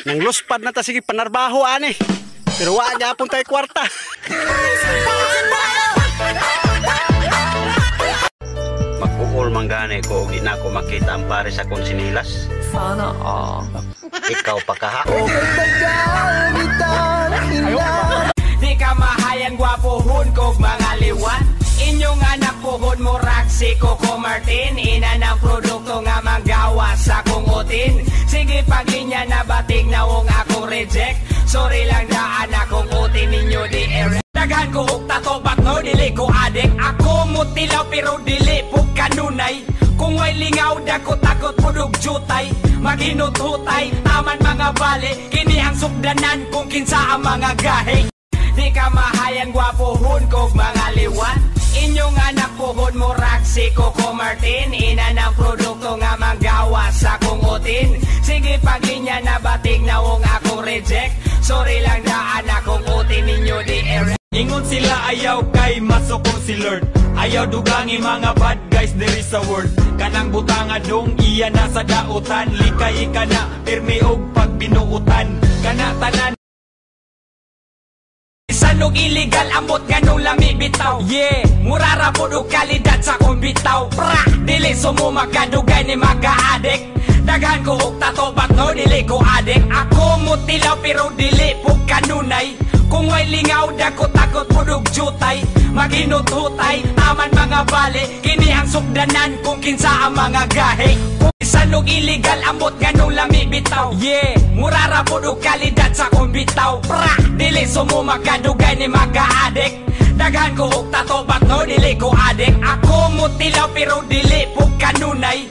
Nang luspad na ta sige panarbaho ani. Pero wa gyapon tay kwarta. Magpuol manggani ko og na ko makita ang pare sa konsinilas. Sana Ikaw pa kaha. Di ka mahayan gwapohon kog mga liwan. Inyong anak pohon mo raksi Coco Martin. Ina ng produkto nga manggawa sa kong utin. Sige paglinya na batig na wong akong reject. Sorry lang daan akong utin ninyo di ere. Daghan ko og tato but no dili ko adik. Ako mutilaw pero dili po kanunay. Kung may lingaw dako takot pudog jutay. Maghinut-hutay taman mga bali. Kini ang sugdanan kung kinsa ang mga gahe. Di ka mahayan gwapohon kog mga liwan. Inyong anak pohon mo raksi Coco Martin. Ina ng produkto nga manggawa sa kong utin. Sige paglinya na batig na wong akong reject. Sorry lang daan akong utin ninyo di ere. Ingon sila ayaw kay masukong si Lord. Ayaw dugangi mga bad guys there is a word. Kanang butanga dong iya na sa dautan. Likay ka na pirmi og pagbinuutan. Kana tanan Sanog illegal amot ganong lami bitaw. Yeah, murara po do kalidad sa kong bitaw. Pra, dili sumo makadugay ni maka-adik. Daghan ko og tato but no dili ko adik. Ako mutilaw pero dili po kanunay. Kung may lingaw dako takot pudog jutay. Maghinut-hutay taman mga bali. Kini ang sugdanan kung kinsa ang mga gahe. Sanog illegal amot ganong lami bitaw. Yeah, murara po do kalidad sa kong bitaw. Pra, dili sumo makadugay ni maka-adik. Daghan ko og tato but no dili ko adik. Ako mutilaw pero dili po kanunay.